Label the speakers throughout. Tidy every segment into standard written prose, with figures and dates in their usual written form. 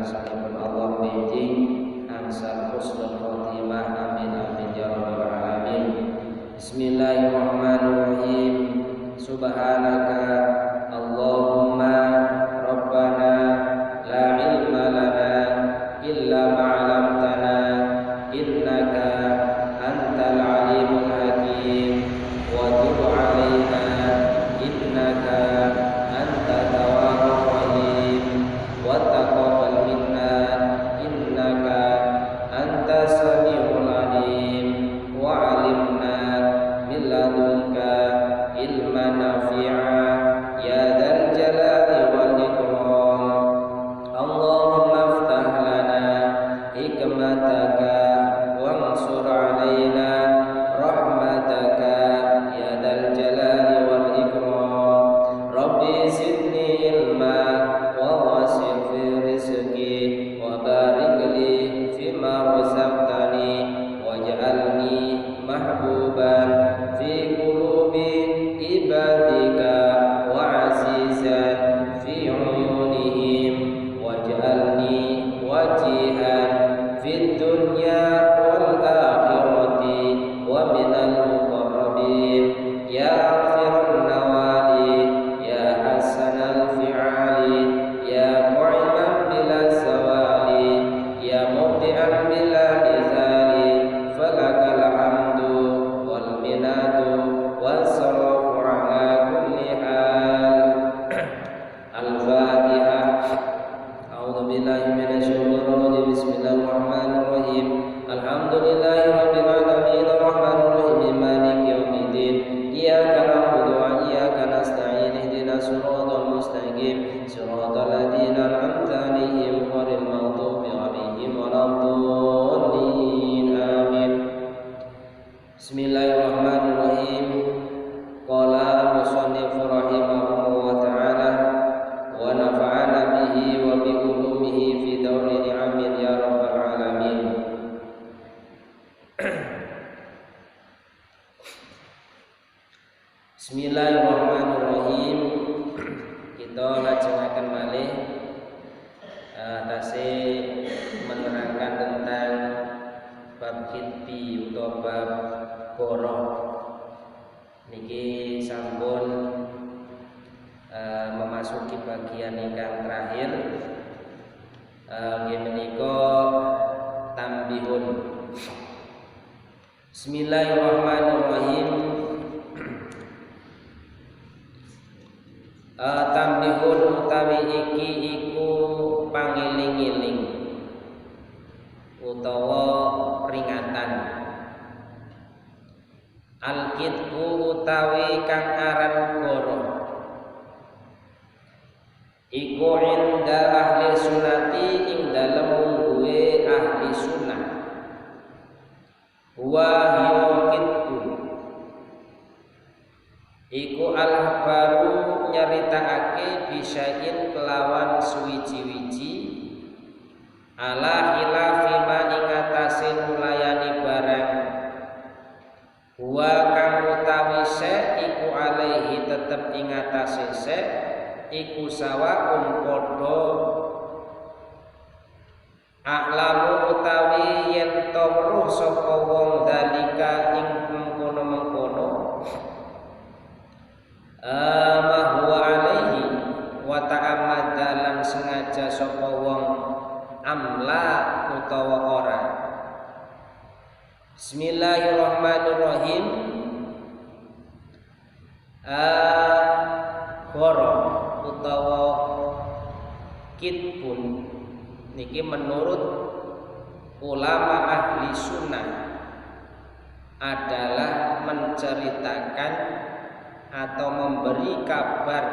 Speaker 1: sanipun Allah benjing angsal husnul khotimah. Amin amin ya rabbal alamin. Bismillahirrahmanirrahim. Subhanaka Allahumma Rabbana la ilma lana illa ma'alamtana innaka antal alimul hakim wa tub alaina innaka antat tawwabur rahim wa taqabbal minna innaka antas samiul alim wa alimna min ladunka ilman nafi'a ya dzal jalali wal ikram. Allahumma iftah lana hikmataka wansur alaina rahmataka ya dzal jalali wal ikram. Rabbi zidni ilma wa wasi' fi rizqi wa barik li fima razaqtani waj'alni mahbuban fi qulubi ibadika wa azizan fi uyunihim waj'alni wajihan fid dunya wal akhirati wa minal muqarrabin ya ghafirun nawali ya hasanal fi'ali ya qa'iman bila zawali ya mubdi'an bila nizali falakal hamdu wal minadu wassalamu ala kulli hal. Al-Fatihah. A'udzu billahi minasyaitonir rajim. Bismillahirrahmanirrahim. Alhamdulillahi rabbil alamin arrahmanir rahim maliki yaumiddin. Iyyaka na'budu wa iyyaka nasta'in ihdinas siratal mustaqim siratal ladzina an'amta 'alaihim ghairil maghdubi 'alaihim waladdallin. Amin. Bismillahirrahmanirrahim. Qala musannif rahimahullah ta'ala wa nafa'ana bihi wa bi ulumihi fi dawri ni'amin ya rabbal alamin. Bismillahirrahmanirrahim. Kita lajengaken malih tasih menerangkan tentang bab khitbi utawa bab goroh. Niki sampun memasuki bagian ingkang terakhir. Nggih menika tambihun. Bismillahirrahmanirrahim. Tambihun utawi iki iku pangiling-iling utawa peringatan. Al-kitbu utawi kang aran goroh iku inda ahli sunnati ing dalem mungguhe ahli sunnah. Wa hiya kitbu iku al-habaru nyeritakake bisain kelawan suwiji-wiji ala khilafi ma ing atase mulayani barang wa kang utawi se iku alaihi tetep ing atase se iku sawaun padha aklamu utawi yen to weruh sapa wong dalika ing mengkono-mengkono mahwa alaihi wa ta'ammadalan sengaja sapa wong amla utawa ora. Bismillahirrahmanirrahim. Goroh utawa kitbun niki menurut ulama ahli sunnah adalah menceritakan atau memberi kabar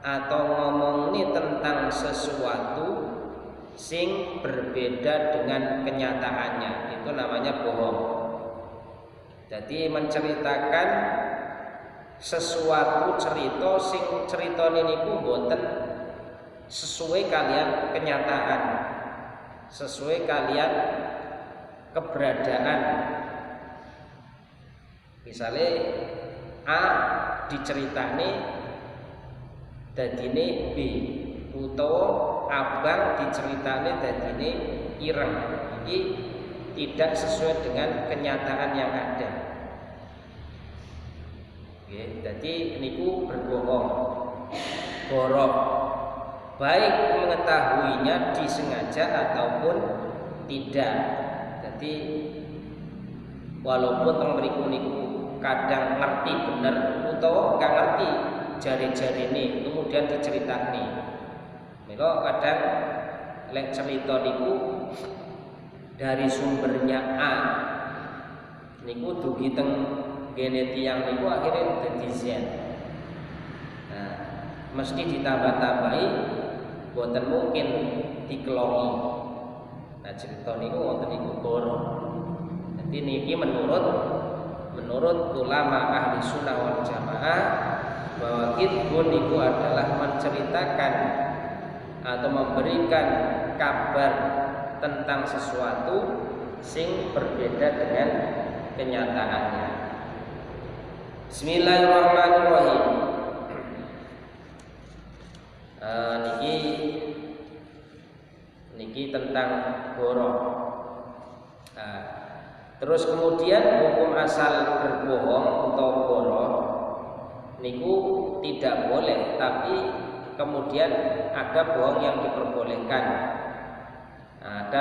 Speaker 1: atau ngomongin tentang sesuatu sing berbeda dengan kenyataannya, itu namanya bohong. Jadi menceritakan sesuatu cerita sing ceritane niku mboten sesuai kalian kenyataan, sesuai kalian keberadaan. Misalnya A diceritani dadine B utawa abang diceritane dadine ireng. Iki tidak sesuai dengan kenyataan yang ada. Oke, jadi niku berbohong, borok, baik mengetahuinya disengaja ataupun tidak. Jadi walaupun teng mriku niku kadang ngerti bener utawa gak ngerti jari-jari ini kemudian diceritani. Mila kadang lek cerita niku dari sumbernya A niku dugi teng gene tiyang niku akhirnya dadi Z. Nah, mesti ditambah-tambahi boten mungkin dikelongi. Nah, cerita niku wonten niku goro. Jadi niki menurut ulama ahli sunnah wal jamaah bahwa kitbun niku adalah menceritakan atau memberikan kabar tentang sesuatu sing berbeda dengan kenyataannya. Bismillahirrahmanirrahim. Niki tentang goro. Terus kemudian hukum asal berbohong atau goro niku tidak boleh, tapi kemudian ada bohong yang diperbolehkan. Ada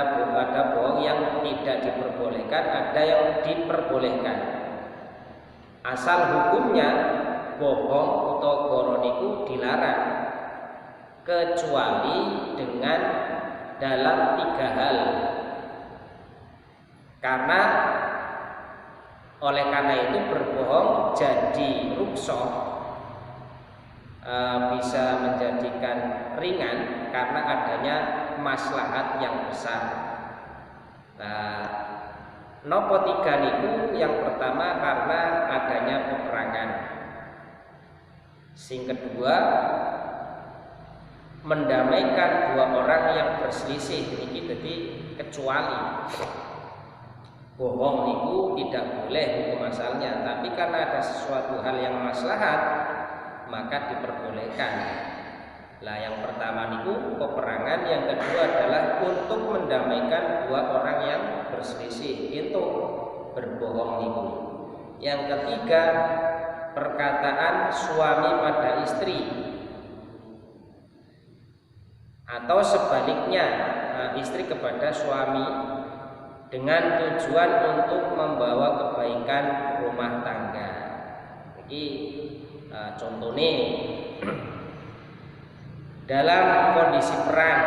Speaker 1: bohong yang tidak diperbolehkan, ada yang diperbolehkan. Asal hukumnya bohong atau goro niku dilarang kecuali dengan dalam 3 hal. Oleh karena itu berbohong jadi rukhsah, bisa menjadikan ringan karena adanya maslahat yang besar. Nah, nopo 3 niku yang pertama karena adanya peperangan. Sing kedua mendamaikan 2 orang yang berselisih. Niki jadi kecuali bohong niku tidak boleh hukum asalnya, tapi karena ada sesuatu hal yang maslahat maka diperbolehkan. Lah yang pertama niku peperangan, yang kedua adalah untuk mendamaikan 2 orang yang berselisih, itu berbohong niku. Yang ketiga perkataan suami pada istri atau sebaliknya istri kepada suami dengan tujuan untuk membawa kebaikan rumah tangga. Jadi contohnya dalam kondisi perang,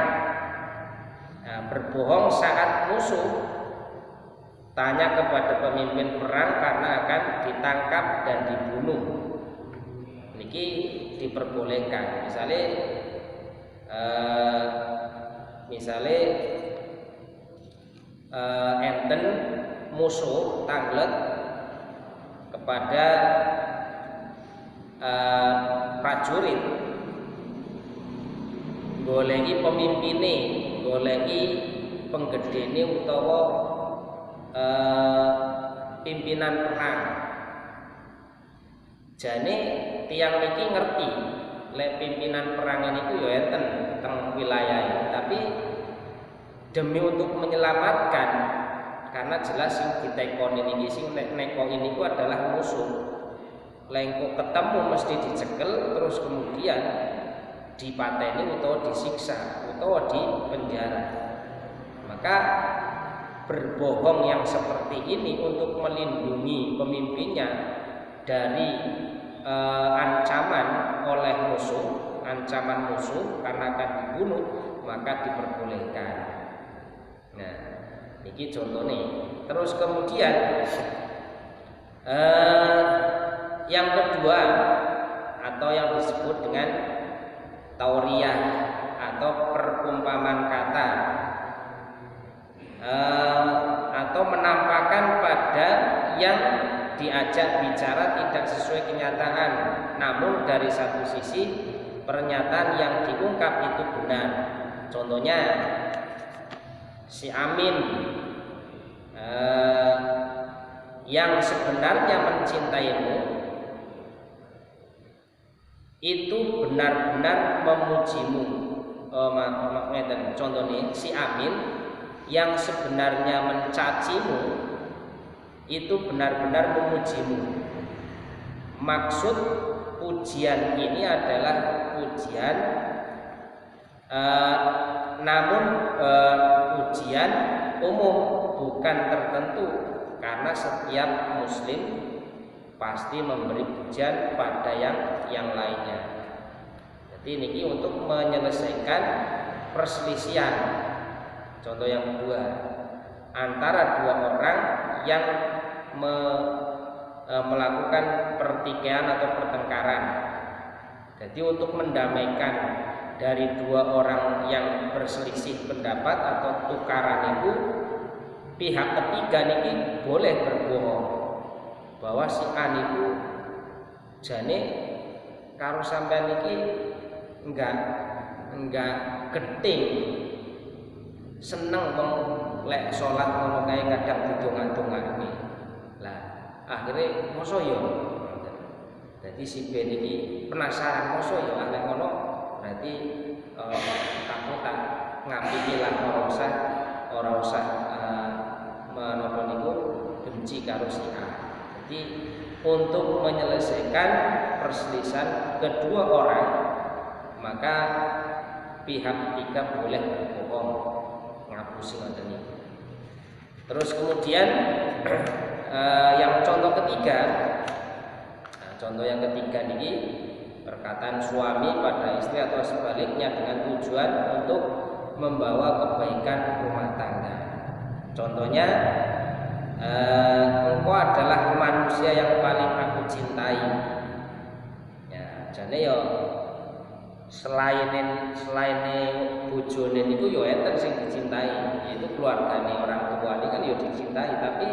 Speaker 1: berbohong saat musuh tanya kepada pemimpin perang karena akan ditangkap dan dibunuh. Niki diperbolehkan. Misalnya enten musuh tanglet kepada prajurit, goleki pemimpine, goleki penggedene utawa pimpinan perang. Jane tiang niki ngerti lek pimpinan perang niku ya enten teng wilayah, tapi demi untuk menyelamatkan, karena jelas sing ditekoni niki sing neko ini ku adalah musuh. Lengko ketemu mesti dicekel, terus kemudian dipateni atau disiksa atau dipenjara. Maka berbohong yang seperti ini untuk melindungi pemimpinnya dari ancaman oleh musuh, ancaman musuh karena akan dibunuh, maka diperbolehkan. Nah, ini contohnya. Terus kemudian yang kedua atau yang disebut dengan tauriyah atau perumpamaan kata, atau menampakkan pada yang diajak bicara tidak sesuai kenyataan, namun dari satu sisi pernyataan yang diungkap itu benar. Contohnya si Amin yang sebenarnya mencintaimu itu benar-benar memujimu, contohnya si Amin yang sebenarnya mencacimu itu benar-benar memujimu. Maksud pujian ini adalah pujian namun pujian umum, bukan tertentu, karena setiap muslim pasti memberi pujian pada yang lainnya. Jadi ini untuk menyelesaikan perselisihan. Contoh yang kedua, antara dua orang yang melakukan pertikaian atau pertengkaran. Jadi untuk mendamaikan dari dua orang yang berselisih pendapat atau tukaran itu, pihak ketiga niki boleh berbohong bahwa si A niku jane karo sampean niki enggak geting, seneng wong lek salat ngono kae kadang didonga-dongake. Lah akhirnya mosok yo. Jadi si B niki penasaran mosok yo lek ngono berarti kamu tak ngapiki lah ora usah menapa niku benci karo si A. Jadi untuk menyelesaikan perselisihan kedua orang, maka pihak ketiga boleh berbohong, ngapusi ngoten niku. Terus kemudian yang contoh ketiga, contoh yang ketiga niki perkataan suami pada istri atau sebaliknya dengan tujuan untuk membawa kebaikan rumah tangga. Contohnya, engkau adalah manusia yang paling aku cintai. Ya, jane yo selain bojone niku yo enten sing dicintai, yaitu keluargane orang tua ini kan yo dicintai, tapi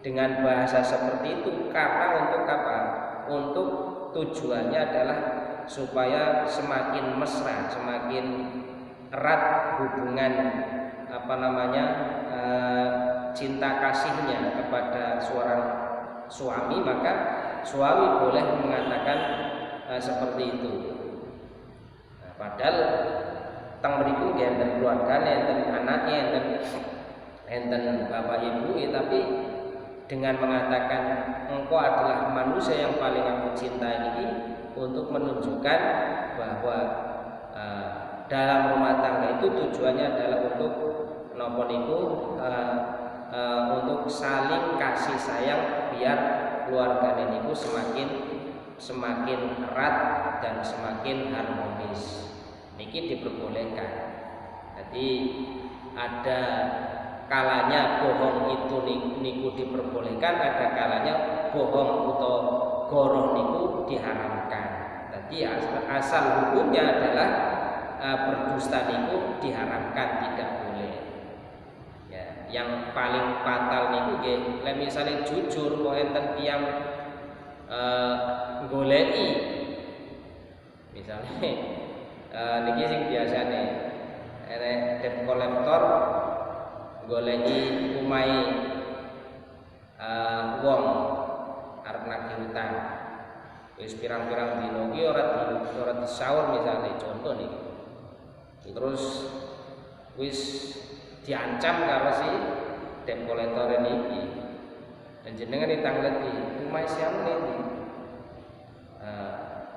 Speaker 1: dengan bahasa seperti itu karena untuk apa? Untuk tujuannya adalah supaya semakin mesra, semakin erat hubungan cinta kasihnya kepada seorang suami, maka suami boleh mengatakan seperti itu. Nah, padahal teng mriku enten keluargane, enten anaknya, enten bapak ibu, tapi dengan mengatakan engkau adalah manusia yang paling aku cintai ini untuk menunjukkan bahwa dalam rumah tangga itu tujuannya adalah untuk napa niku untuk saling kasih sayang biar keluarga niku semakin erat dan semakin harmonis. Niki diperbolehkan. Jadi ada kalanya bohong itu niku diperbolehkan, ada kalanya bohong atau goroh niku diharamkan. Jadi asal hukumnya adalah berdusta niku diharamkan, tidak boleh. Ya, yang paling fatal niku nggih, lek misale jujur kok enten tiyang goleki. Misale niki sing biasane debt collector goleki omahe wong arep nagih utang. Wis pirang-pirang dino iki ora disaur misalnya, contoh nih. Terus wis diancam karo si debt collector niki. Dan jenengan ditangleti, omahe siam niki.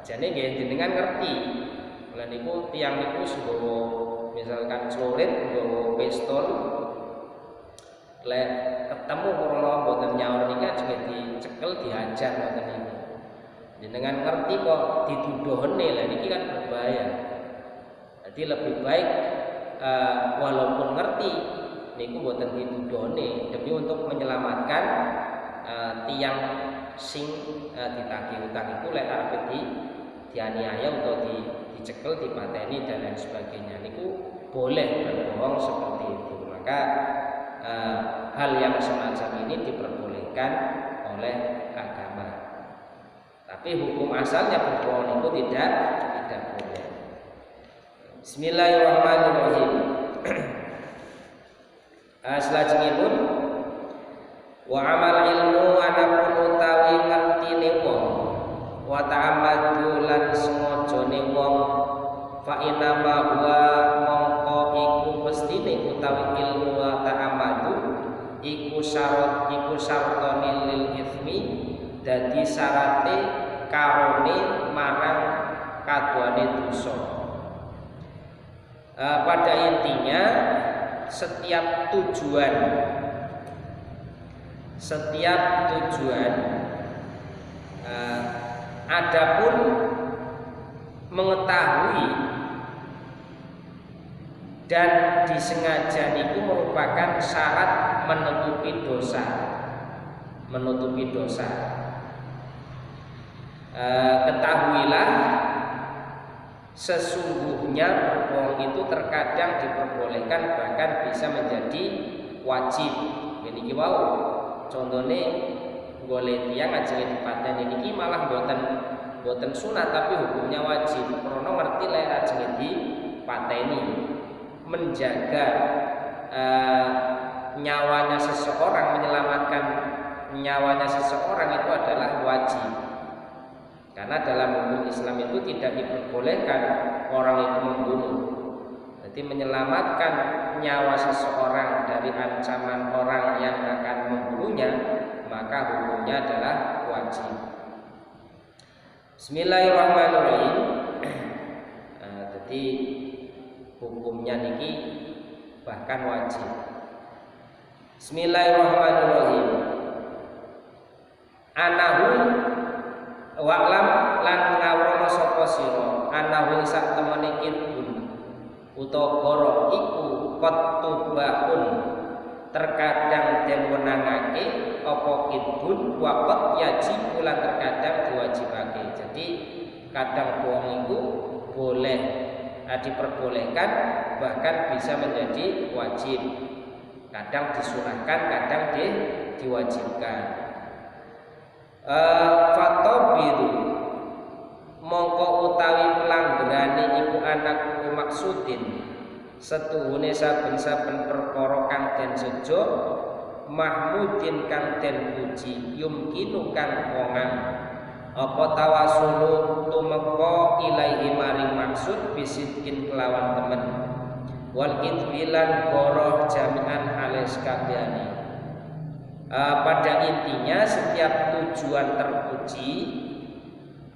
Speaker 1: Jane nggih jenengan ngerti. Lah niku tiyang niku nggawa misalkan celurit, nggawa pistol. Lek ketemu krono mboten nyaur niki juga dicekel dihajar ngoten niku. Jenengan ngerti kok dituduhne, lah niki kan berbahaya. Jadi lebih baik walaupun ngerti niku mboten dituduhne demi untuk menyelamatkan tiang sing ditagih utang itu lek arep dianiaya atau dicekel, dipateni dan lain sebagainya. Niku boleh berbohong seperti itu. Maka hal yang semacam ini diperbolehkan oleh agama. Tapi hukum asalnya berbohong itu tidak boleh. Bismillahirrahmanirrahim. Salajengipun wa amal ilmu anapun utawi ngertine wong wa ta'ammadu lan sengajane wong fa inama huwa mongko iku mestine utawi ilmu wa ta'amadu iku syartone lil ithmi dadi syarate karone marang kaduane dosa. Pada intinya setiap tujuan adapun mengetahui dan disengaja itu merupakan syarat menutupi dosa. Ketahuilah sesungguhnya berbohong itu terkadang diperbolehkan bahkan bisa menjadi wajib. Ini wau contohnya golek tiyang ngajeng dipateni niki malah boten sunat tapi hukumnya wajib. Krono ngerti lek ajeng dipateni menjaga nyawanya seseorang, menyelamatkan nyawanya seseorang itu adalah wajib. Karena dalam hukum Islam itu tidak diperbolehkan orang itu membunuh. Jadi menyelamatkan nyawa seseorang dari ancaman orang yang akan membunuhnya, maka hukumnya adalah wajib. Bismillahirrahmanirrahim. Jadi hukumnya niki bahkan wajib. Bismillahirrahmanirrahim. Anahu wa'lam lan ngawrono sapa sira anahu sak temene kidun utawa goro iku qatubahun terkadang den wenangake apa kidun waqat yajib lan terkadang diwajibake. Jadi kadang bohong itu boleh diperbolehkan bahkan bisa menjadi wajib. Kadang disunahkan, kadang diwajibkan. Fatobiru mongko utawi pelanggerane iku anak maksudin setuhune saben-saben perkara kang den sejo mahmudin kang den puji yumkinu kang wongan apa tawasulu tumeka ilaihi maring maksud bisidkin kelawan temen wal idbilan goroh jami'an halis kabehane. Pada intinya setiap tujuan terpuji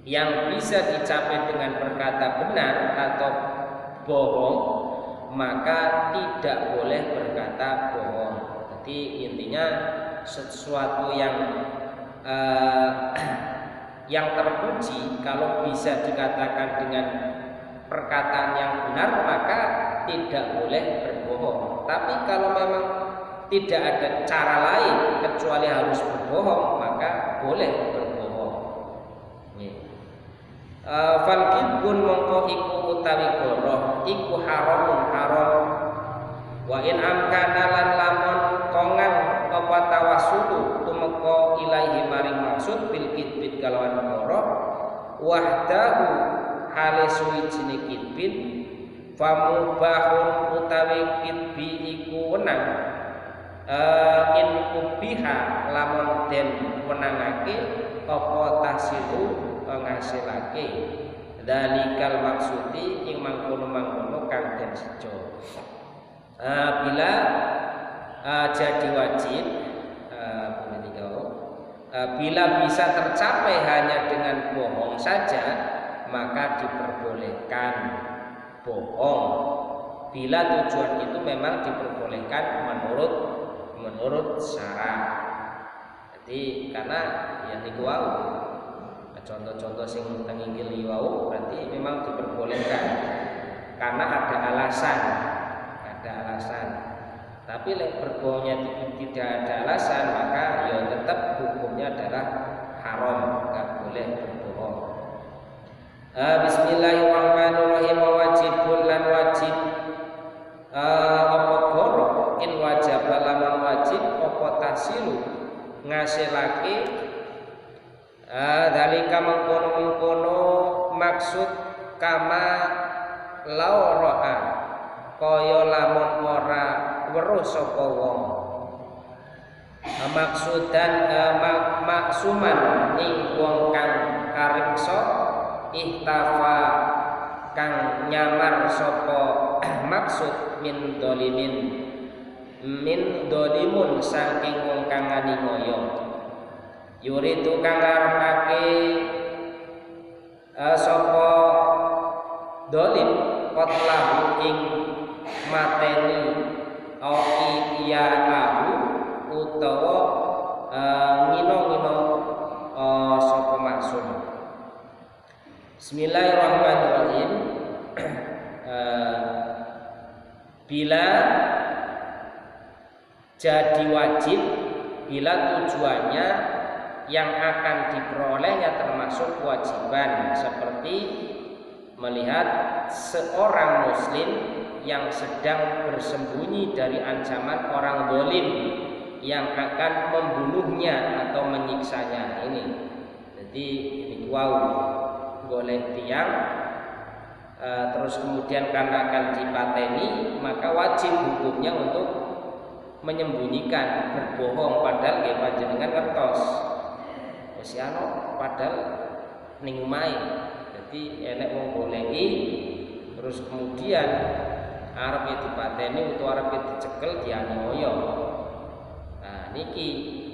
Speaker 1: yang bisa dicapai dengan berkata benar atau bohong maka tidak boleh berkata bohong. Jadi intinya sesuatu yang terpuji kalau bisa dikatakan dengan perkataan yang benar maka tidak boleh berbohong. Tapi kalau memang tidak ada cara lain kecuali harus berbohong maka boleh berbohong. Falkidbun mongko iku utawi goroh iku haramun haram wa in amkana lan lamun kongan apa tawasulu tumeka ilaihi maring maksud bil kidbit kalawan goroh wahdahu hale suwijine kidbit famubahun utawi kidbi iku wenang in ubiha lamun den wenangake apa tasilu ngasilake dalikal maksudi ing mangkono-mangkono kang den sejo. Bila jadi wajib bila bisa tercapai hanya dengan bohong saja maka diperbolehkan bohong. Bila tujuan itu memang diperbolehkan menurut syarat. Jadi karena yang niku wau contoh-contoh sing teng inggil wau berarti memang diperbolehkan karena ada alasan. Tapi lek berbohongnya tidak ada alasan maka ya tetap hukumnya adalah haram, enggak boleh berbohong. Bismillahirrahmanirrahim. Wajibun lan wajib apa goro in wajib lamun wajib apa tasilu ngasilake dalika mengkono maksud kama laura'a kaya lamun ora weruh sapa wong maksudan maksuman ing wong kang kariksa ihtafa kang nyamar sapa maksud min dolimun saking wong kang nganiaya yuridu kang ngarepake sapa dolim qatlahu ing mateni au iya ahu utawa ngino-ngino sapa maksud. Bismillahirrahmanirrahim. Bila jadi wajib, bila tujuannya yang akan diperolehnya termasuk kewajiban, seperti melihat seorang muslim yang sedang bersembunyi dari ancaman orang zalim yang akan membunuhnya atau menyiksanya. Ini jadi ini goleh tiang terus kemudian karena akan dipateni, maka wajib hukumnya untuk menyembunyikan, berbohong padahal nggih panjenengan ngertos wis ana padahal ning omahe. Jadi enek wong goleki terus kemudian arepe dipateni utawa arepe dicekel dianiaya. Nah niki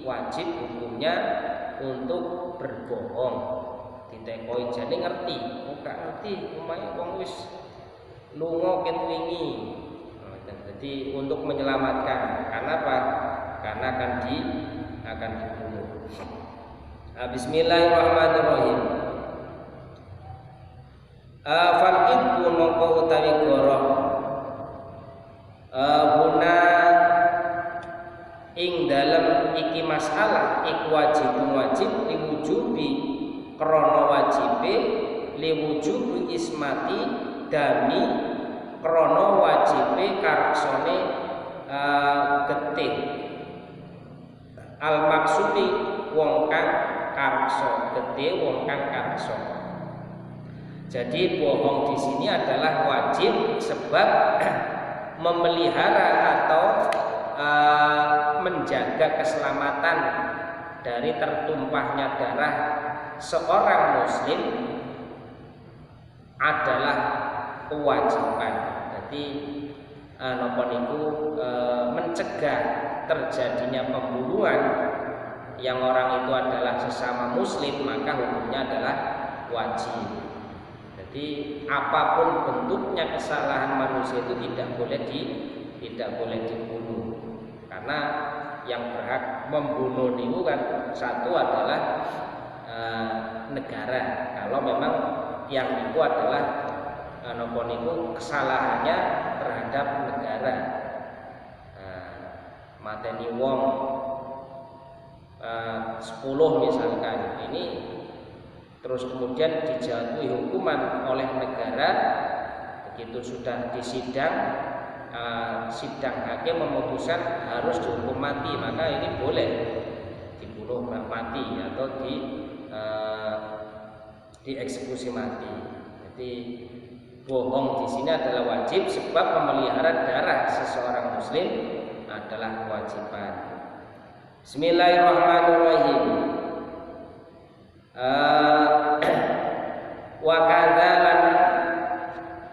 Speaker 1: wajib hukumnya untuk berbohong. Ditekoi jane ngerti, ora ngerti omahe wong wis lunga ket wingi. Jadi untuk menyelamatkan, karena apa? Karena akan dibunuh. Bismillahirrahmanirrahim. Falqid mongko utawi goroh guna ing dalem iki masalah iku wajib liwujubi krana wajibe liwujubi ismati dami krana wajibe karaksane getih al maksudi wong kang karso getih wong kang karso. Jadi bohong di sini adalah wajib sebab memelihara atau menjaga keselamatan dari tertumpahnya darah seorang muslim adalah kewajiban. Jadi napa niku mencegah terjadinya pembunuhan yang orang itu adalah sesama muslim, maka hukumnya adalah wajib. Jadi apapun bentuknya kesalahan manusia itu tidak boleh dibunuh, karena yang berhak membunuh itu kan satu adalah negara. Kalau memang yang itu adalah napa niku kesalahannya terhadap negara, mateni wong 10 misalkan, ini terus kemudian dijatuhi hukuman oleh negara, begitu sudah disidang sidang hakim memutuskan harus dihukum mati, maka ini boleh dibunuh mati atau dieksekusi mati. Jadi bohong di sini adalah wajib sebab memelihara darah seseorang muslim adalah kewajiban. Bismillahirrahmanirrahim.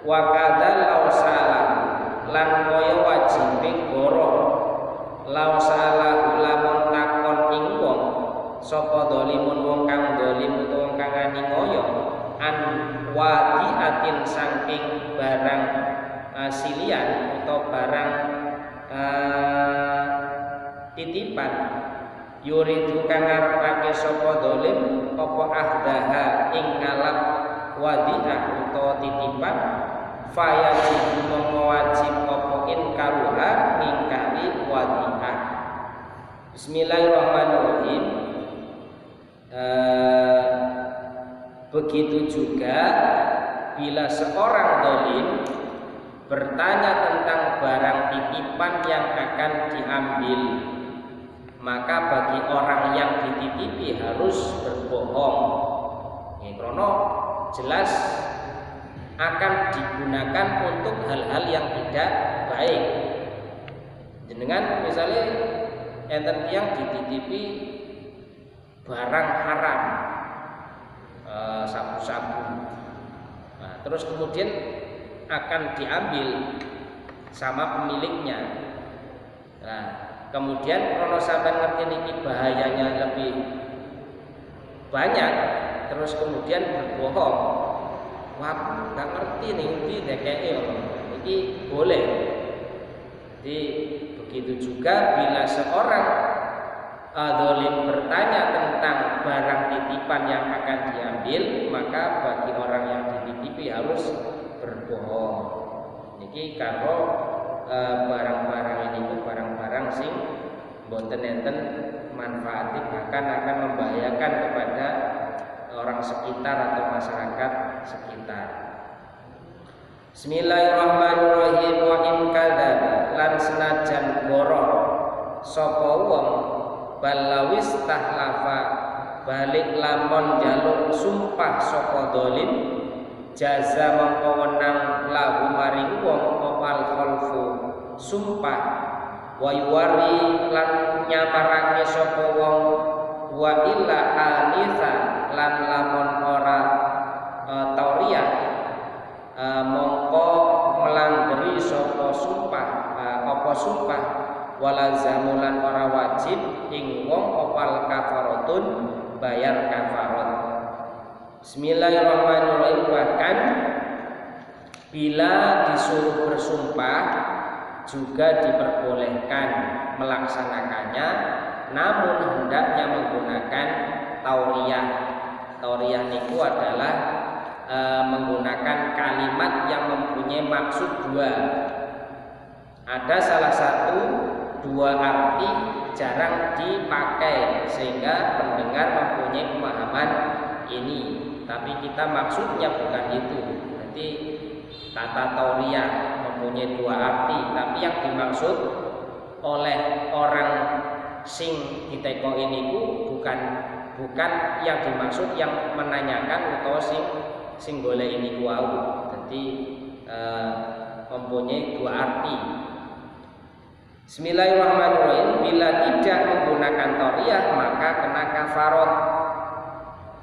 Speaker 1: Wakadha lausalah lan kaya wajibe goro lausalah lamun takon ing wong sapa dolimun wong kang dolim utawa wong kang nganiaya an wadiatin saking barang silian atau barang titipan yuridu kang ngarepake sapa dolim apa ahdaha ing ngalap wadiah utawa titipan fayajib mewajib apa inkaruha ngingkari wadiah. Bismillahirrahmanirrahim. Begitu juga bila seorang dolim bertanya tentang barang titipan yang akan diambil, maka bagi orang yang dititipi harus berbohong. Karena jelas akan digunakan untuk hal-hal yang tidak baik. Jenengan misalnya enten yang dititipi barang haram, sabu-sabu. Nah, terus kemudian akan diambil sama pemiliknya. Nah, kemudian krono sampean ngerti niki bahayanya lebih banyak, terus kemudian berbohong. Wah, nggak ngerti nih ini boleh. Jadi begitu juga bila seorang zalim bertanya tentang barang titipan yang akan diambil, maka bagi orang yang dititipi harus berbohong. Niki karo barang-barang ini itu barang-barang sing boten enten manfaati, bahkan akan membahayakan kepada orang sekitar atau masyarakat sekitar. Bismillahirrahmanirrahim. Wa in kadzaba lan senajan goror sapa wong balawis tahlafa balik lamun jaluk sumpah sapa zalim jaza mongko wenang lahu maring wong opal khalfu sumpah wa yuwari lan nyamarake sapa wong wa illa anitha lan lamun ora tauriyah mongko melanggeri sapa sumpah apa sumpah wala zamulan ora wajib ing wong opal kafaratun bayar kafarat. Bismillahirrahmanirrahim. Bahkan bila disuruh bersumpah juga diperbolehkan melaksanakannya, namun hendaknya menggunakan tauriyah. Tauriyah niku adalah menggunakan kalimat yang mempunyai maksud dua. Ada salah satu dua arti jarang dipakai sehingga pendengar mempunyai pemahaman ini, tapi kita maksudnya bukan itu. Jadi kata tauriyah mempunyai dua arti, tapi yang dimaksud oleh orang sing diteko ini bukan yang dimaksud yang menanyakan atau sing golek ini wau. Jadi mempunyai dua arti. Bismillahirrahmanirrahim. Bila tidak menggunakan tauriyah maka kena kafarat.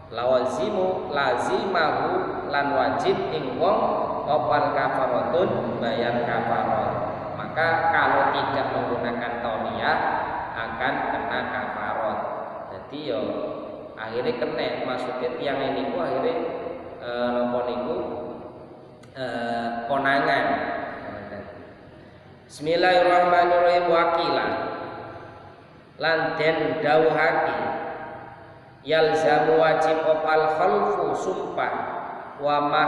Speaker 1: Lawazimu lazimahu lan wajib ing wong opal kafaratun bayar kafarat. Maka kalau tidak menggunakan tauriyah akan kena kafarat. Jadi yo akhirnya kena, maksudnya tiang ini ku akhirnya nopo niku konangan. Bismillahirrahmanirrahim. Wakilan lan den dawuhake yalzamu wajib opal khalfu sumpah wa ma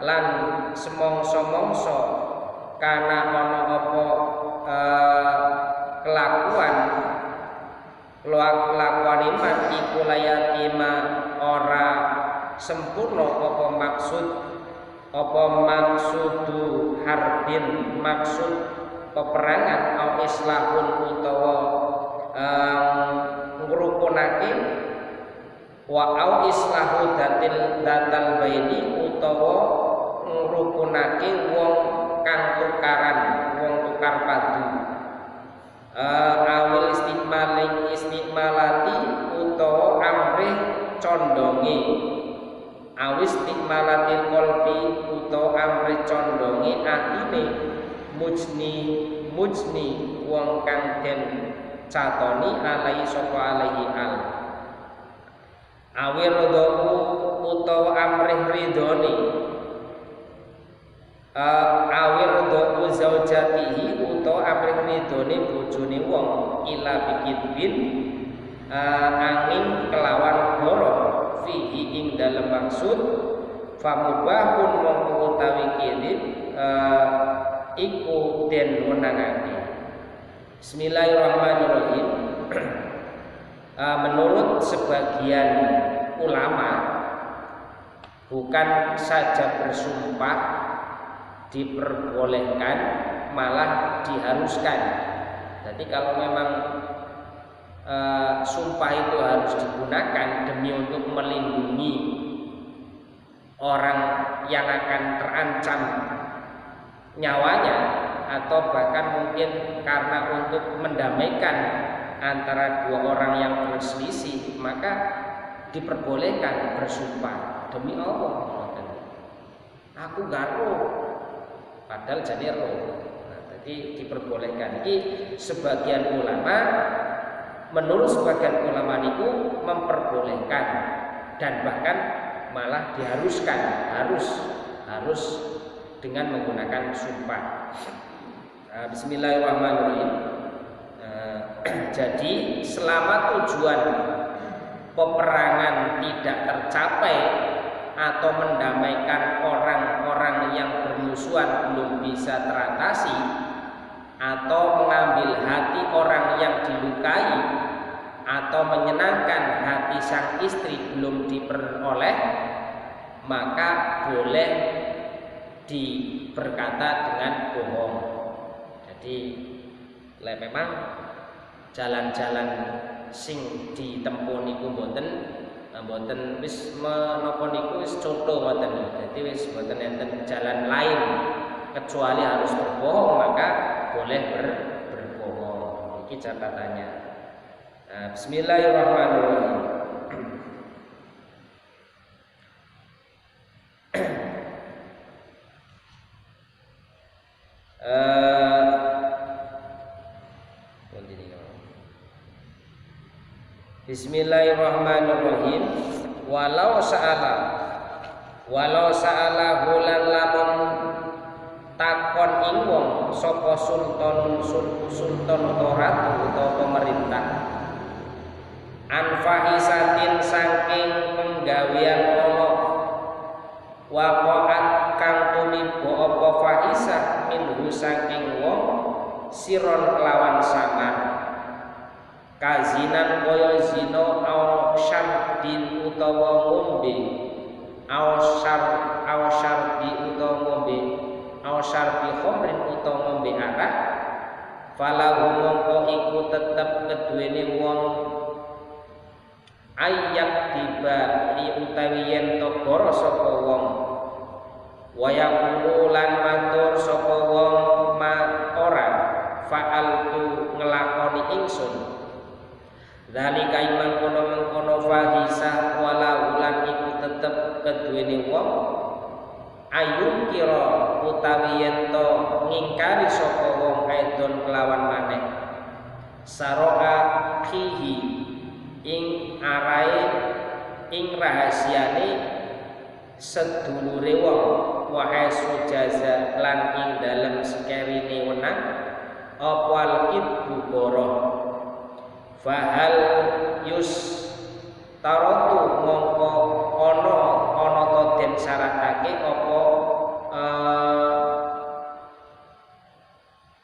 Speaker 1: lan semongso-mongso kana ana apa kelakuan iman iku layatima ora sempurna apa maksudu harbin maksud peperangan au islahun utawa ngrukunake wa au islahu datal baini utawa ngrukunake wong kang tukaran, wong tukar padu. Awil istiqmalati utawa amrih condonge, awis istiqmalatil qalbi utawa amrih condonge atine, mujni wong kang den catoni alai sapa alaihi al. Awil ridho utawa amrih ridhone, awil ridho zaujatihi utawa amrih ridhone bojone wong ila bikidbin angin kelawan goro fihi ing dalem maksud famubahun mongko utawi kidib iku den wenangake. Bismillahirrahmanirrahim. Menurut sebagian ulama bukan saja bersumpah diperbolehkan, malah diharuskan. Jadi kalau memang sumpah itu harus digunakan demi untuk melindungi orang yang akan terancam nyawanya, atau bahkan mungkin karena untuk mendamaikan antara dua orang yang berselisih, maka diperbolehkan bersumpah demi Allah. Aku gak roh, padahal jadi roh. Nah, jadi diperbolehkan. Ini sebagian ulama, menurut sebagian ulama itu memperbolehkan dan bahkan malah diharuskan, harus dengan menggunakan sumpah. Bismillahirrahmanirrahim. Jadi selama tujuan peperangan tidak tercapai atau mendamaikan orang-orang yang bermusuhan belum bisa teratasi, atau mengambil hati orang yang dilukai, atau menyenangkan hati sang istri belum diperoleh, maka boleh berkata dengan bohong. Jadi memang jalan-jalan sing ditempuh niku mboten wis menapa niku wis contoh ngoten. Dadi wis mboten enten jalan lain kecuali harus berbohong, maka boleh berbohong. Iki catatannya. Nah, bismillahirrahmanirrahim. Bismillahirrahmanirrahim. Walau sa'ala hulan lamun takon ing wong sapa sultan utawa ratu utawa pemerintah anfahisatin saking penggawean ana waqa'at kang tumiba apa fahisah minhu saking wong siron kelawan samar kazinan kaya zina au syardin utawa ngombe au syarbi utawa ngombe au syarbi khamrin utawa ngombe arak falahu mongko iku tetep keduwene wong ayak tiba utawi yen togoro sapa wong wayaqulu lan matur sapa wong ma ora fa'altu nglakoni ingsun. Zalika iman kono fahisah wala ulan iku tetep keduwene wong ayun kira utawi yen to ngingkari sapa wong aidon kelawan maneh saroa khihi ing arae ing rahasiane sedulure wong wa sujaza lan ing dalem sekerine wenang apal ibu boro fahal yus tarotu mongko ana to den syaratake apa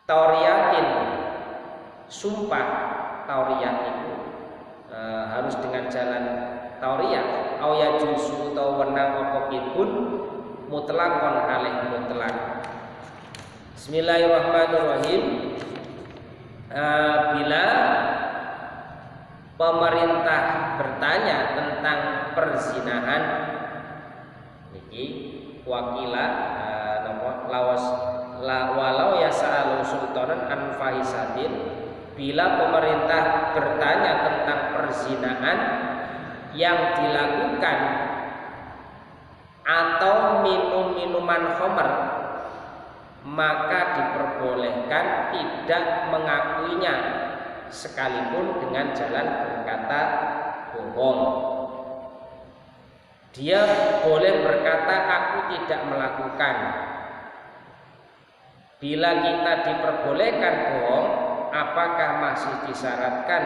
Speaker 1: tauriyatin sumpah tauriyat itu harus dengan jalan tauriyat au ya juzu utawa wenang apa pun mutlaqon alih mutlaq. Bismillahirrahmanirrahim. Bila pemerintah bertanya tentang perzinahan niki wakila walau yas'alu sultanan an fahisatin, bila pemerintah bertanya tentang perzinahan yang dilakukan atau minuman khamr, maka diperbolehkan tidak mengakuinya sekalipun dengan jalan berkata bohong. Dia boleh berkata aku tidak melakukan. Bila kita diperbolehkan bohong, apakah masih disyaratkan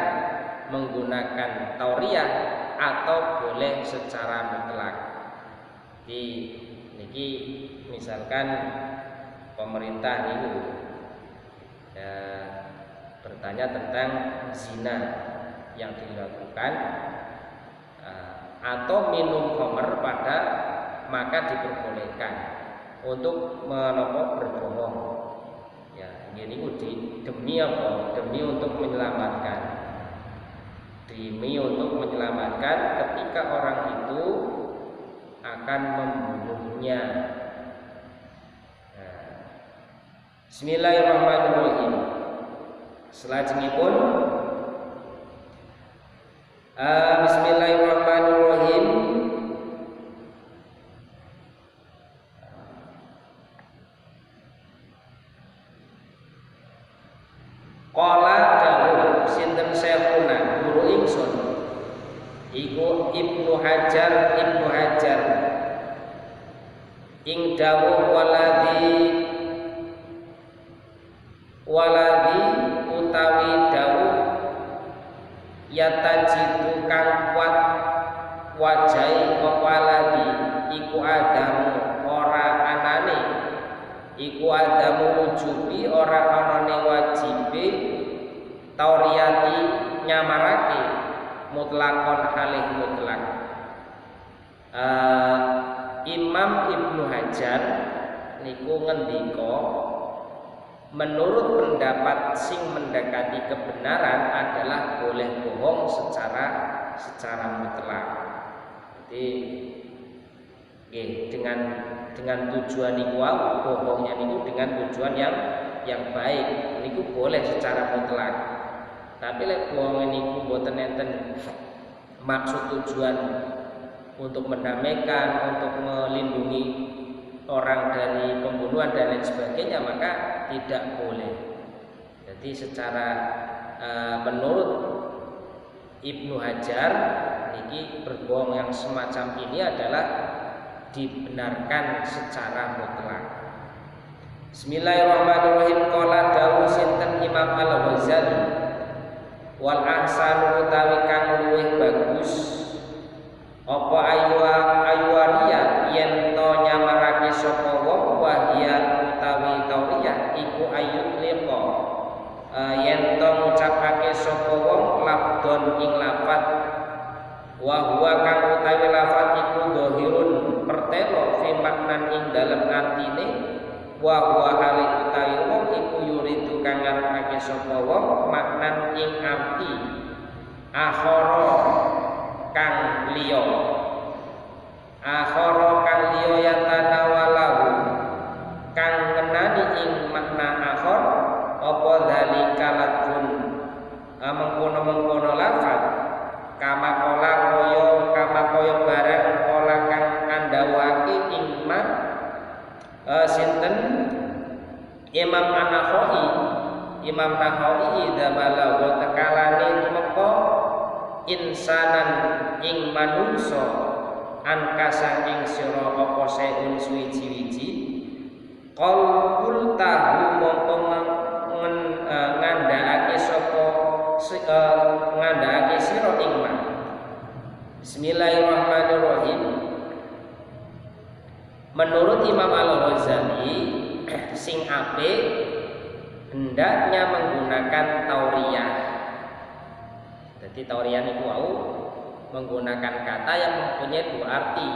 Speaker 1: menggunakan tauriyah atau boleh secara mutlak? Niki misalkan pemerintah itu ya, bertanya tentang zina yang dilakukan atau minum khamr pada, maka diperbolehkan untuk berbohong. Ya, ini demi apa? Demi untuk menyelamatkan. Demi untuk menyelamatkan ketika orang itu akan membunuhnya. Bismillahirrahmanirrahim. Selanjutnya pun Bismillahirrahmanirrahim. Qala dawuh sinten syekhuna guru ingsun iku Ibnu Hajar ing dawuh waladi utawi dawuh yatajidu kang kuat wajahi waladi iku adamu ora anane iku adamu ujubi ora anane wajibe tauriyati nyamarake mutlakon halih mutlak. Imam Ibnu Hajar niku ngendika menurut pendapat sing mendekati kebenaran adalah boleh bohong secara mutlak. Jadi dengan tujuan niku bohongnya niku dengan tujuan yang baik niku boleh secara mutlak. Tapi lek bohong niku boten enten maksud tujuan untuk mendamaikan, untuk melindungi orang dari pembunuhan dan lain sebagainya, maka tidak boleh. Jadi secara menurut Ibnu Hajar niki berbohong yang semacam ini adalah dibenarkan secara mutlak. Bismillahirrahmanirrahim. Qala dawuh sinten Imam Al-Ghazali wal ahsanu utawi kang luwih bagus apa ayuwaria yen to nyamarake sapa wong wahya utawi tauriyah iku ayut liqa yen to ngucapake sapa wong labdon ing lafat wa huwa kang utawi lafat iku dhahirun pertelo fi maknan ing dalem artine wa huwa hale utawi wong iku yuridu kang ngarepake sapa wong maknan ing arti akhara kang liya yatanawalahu kang ngenani ing makna akhar apa dzalika ladun mengkono-mengkono lafaz kama kaya barang kala kang andhawake ing sinten Imam Nakhai dzabala wa takalane tumeka insanan ing manungsa angkasa ing sira apa seun suwiji-wiji qaul tahu mongko ngandhakake sira ing man. Bismillahirrahmanirrahim. Menurut Imam Al-Ghazali sing apik hendaknya menggunakan tauriyah. Jadi tauriyah niku wau menggunakan kata yang mempunyai dua arti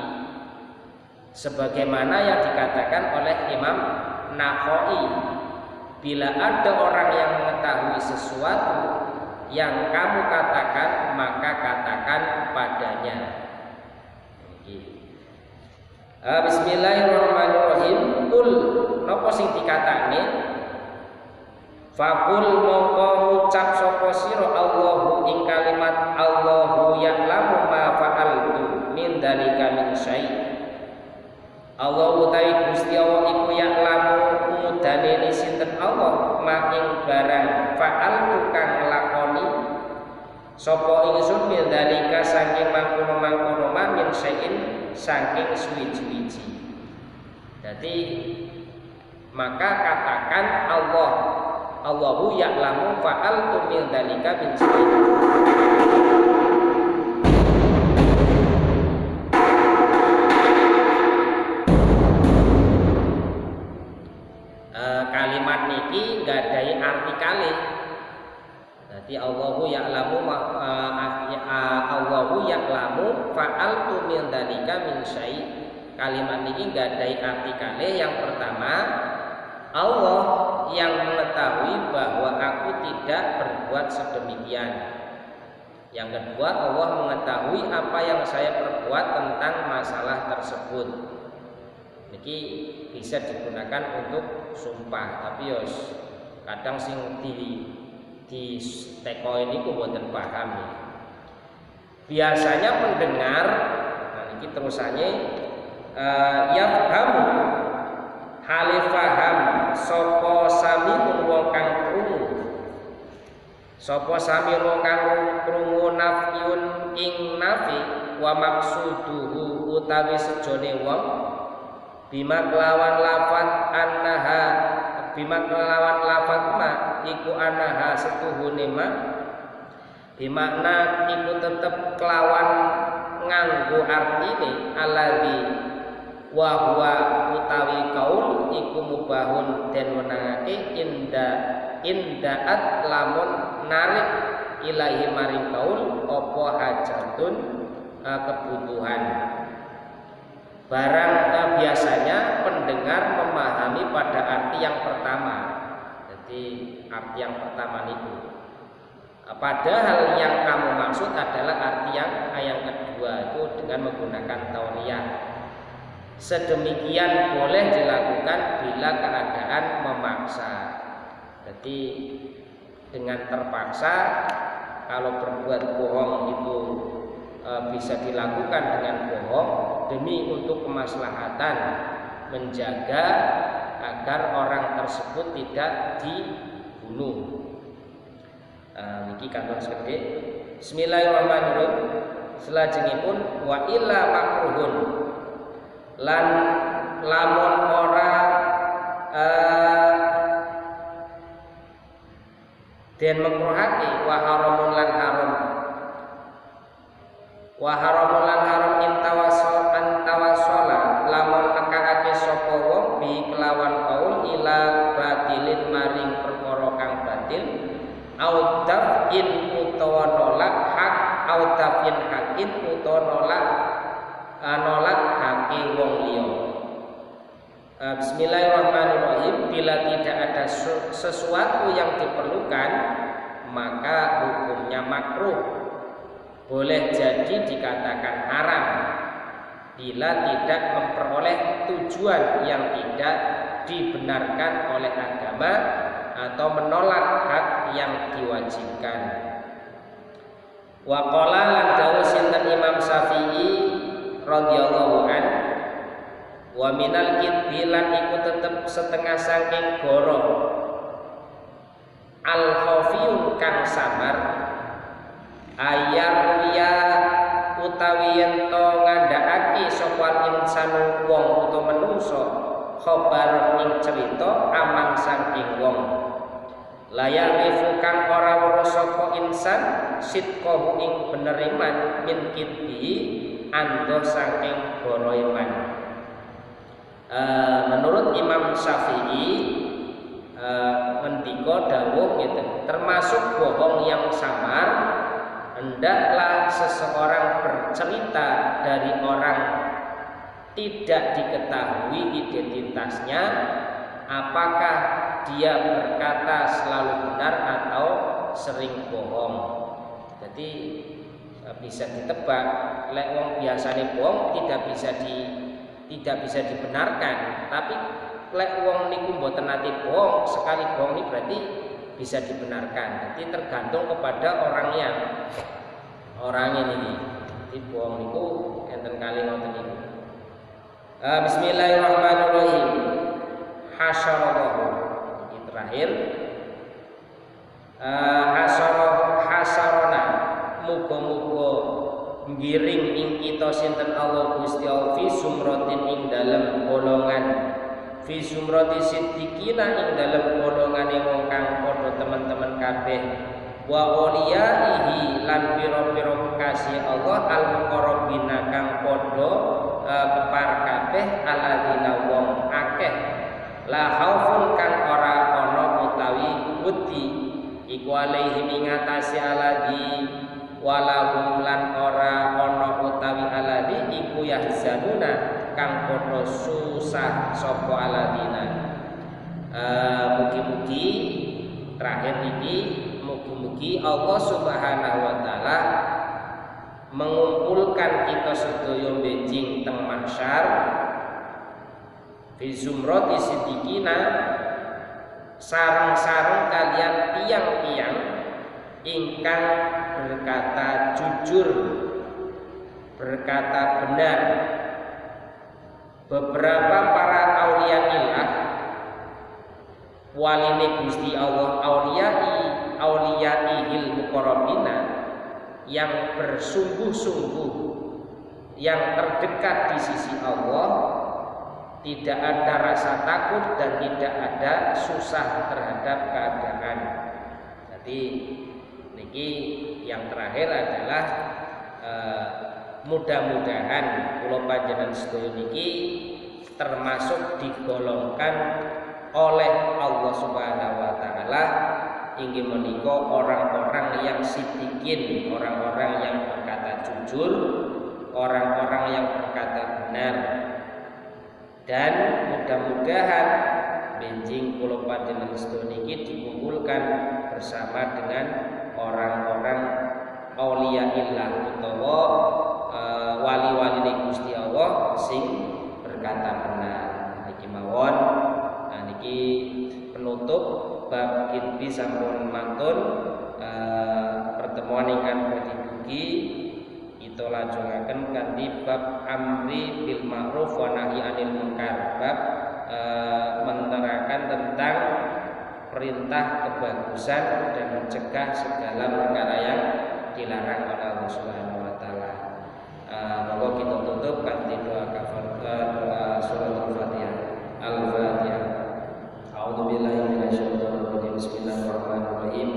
Speaker 1: sebagaimana yang dikatakan oleh Imam Nakhai, bila ada orang yang mengetahui sesuatu yang kamu katakan maka katakan padanya. Bismillahirrahmanirrahim. Kul napa sing dikatakne Fakul mongko ngucap sapa sira Allahu ing kalimat Allahu ya'lamu ma fa'altu min dzalika min syai'. Allahu ta'ala Gusti Allah iku ya'lamu mudane sinten Allah ma ing barang fa'altu kang lakoni sapa ingsun min dzalika saking mangkono-mangkono min syai'in saking suwi-wiji. Jadi maka katakan Allahu ya'lamu fa'altu min dzalika min syai'. Kalimat niki gadai arti kalih. Jadi Allahu ya'lamu fa'altu min dzalika min syai'. Kalimat niki gadai arti kalih. Yang pertama, Allah yang mengetahui bahwa aku tidak berbuat sedemikian. Yang kedua, Allah mengetahui apa yang saya perbuat tentang masalah tersebut. Niki bisa digunakan untuk sumpah, tapi yos kadang sing di teko ini boten paham. Biasanya mendengar, nah niki terusannya yafhamu hale faham sapa samiun wong kang krungu sapa samiru kang krungu nafyun ing nafi wa maksuduhu utawi sejone wong bima kelawan lafat annaha bima kelawan lafat ma iku annaha setuhune ma bimakna iku tetep kelawan nganggo artine alladzi wa huwa utawi kaul iku mubahun den wenangake indaat lamun narik ilahi maring kaul apa hajatun kebutuhan barang biasanya pendengar memahami pada arti yang pertama. Jadi arti yang pertama itu padahal yang kamu maksud adalah arti yang kedua itu dengan menggunakan tauriyah. Sedemikian boleh dilakukan bila keadaan memaksa. Jadi dengan terpaksa kalau berbuat bohong itu bisa dilakukan dengan bohong demi untuk kemaslahatan menjaga agar orang tersebut tidak dibunuh. Niki kantor sekedhik. Bismillahirrahmanirrahim. Selajengipun wa illa makruhun lan lamun ora den makruhake wa haramun lan haram wa haramun lan haram intawasala lamun nekake sapa wong bi kelawan kaul ila batilin maring perkara kang batil au daf'in utawa nolak hak au daf'in hakin utawa nolak hake wong liya. Bismillahirrahmanirrahim. Bila tidak ada sesuatu yang diperlukan maka hukumnya makruh, boleh jadi dikatakan haram bila tidak memperoleh tujuan yang tidak dibenarkan oleh agama atau menolak hak yang diwajibkan. Wa qala lan dawuh sinten Imam Syafi'i radhiyallahu an wa minal kidbi lan iku tetep setengah saking goro al khafiyun kang samar ayar ya utawi yen to ngandhakake sapa insanu wong utawa manungsa khabar ing cerita aman saking wong layak rifu kang ora weruh sapa insan sidqahu ing bener iman min kidbi ando saking goro iman. Menurut Imam Syafi'i ngendika dawuh gitu, termasuk bohong yang samar hendaklah seseorang bercerita dari orang tidak diketahui identitasnya, apakah dia berkata selalu benar atau sering bohong. Jadi bisa ditebak, lek wong biasane bohong tidak bisa dibenarkan, tapi lek wong niku mboten nate bohong, sekali bohong ini berarti bisa dibenarkan. Jadi tergantung kepada orangnya ini. Jadi bohong niku enten kali ngoten niku. Bismillahirrahmanirrahim. Hasyarallahu. Ini terakhir. Hasarona. Muga-muga ngiring ing kita sinten Allah Gusti Allah fi sumratin ing dalem golongan fi sumrati siddiqina ing dalem golongane wong kang padha teman-teman kabeh wa awliyaihi lan pira-pira kasih Allah al muqarrabina kang padha kepar kabeh aladina wong akeh la khaufun kang ora ana utawi wedi iku alaihi ing atase aladi walahum lan ora ana utawi aladi iku yahzanuna kang padha susah sapa aladina. Mugi-mugi terakhir niki mugi-mugi Allah Subhanahu wa taala mengumpulkan kita sedaya benjing teng mahsyar fi zumrati siddiqina sareng-sareng kalian tiang-tiang ingkang berkata jujur, berkata benar. Beberapa para auliyaillah waline Gusti Allah auliyaihi yang bersungguh-sungguh, yang terdekat di sisi Allah, tidak ada rasa takut dan tidak ada susah terhadap keadaan. Jadi niki yang terakhir adalah mudah-mudahan kula panjenengan sedaya niki termasuk digolongkan oleh Allah Subhanahu wa taala inggih menika orang-orang yang sidikin, orang-orang yang berkata jujur, orang-orang yang berkata benar. Dan mudah-mudahan benjing kula panjenengan sedaya niki dikumpulkan bersama dengan orang-orang auliyaillah utawa wali-wali Gusti Allah sing berkata benar. Niki mawon, nah niki penutup bab kitbi sampun mantun pertemuan ingkang mugi kita lajengaken kanthi bab amri bil ma'ruf wa nahyi 'anil munkar, bab menerangkan tentang perintah kebagusan dan mencegah segala perkara yang dilarang oleh Allah Subhanahu wa taala. Monggo kita tutup kanthi doa doa surat Al-Fatihah. Al-Fatihah. A'udzubillahi minasyaitonir rajim. Bismillahirrahmanirrahim.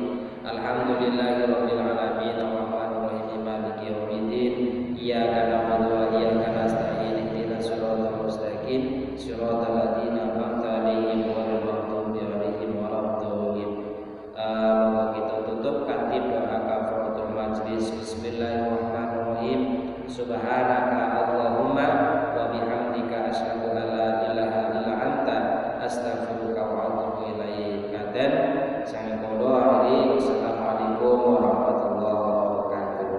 Speaker 1: Alhamdulillahirabbil alamin arrahmanir rahim maliki yaumiddin. Iyyaka na'budu wa iyyaka nasta'in. Ihdinas siratal mustaqim. Siratal ladzina an'amta 'alaihim ghairil maghdubi 'alaihim waladdallin. Monggo kita tutup kanthi doa kafaratul majlis. Bismillahirrahmanirrahim. Subhanaka Allahumma wa bihamdika asyhadu an la ilaha illa anta astaghfiruka wa atubu ilaik. Dan sang kula hari assalamualaikum warahmatullahi wabarakatuh.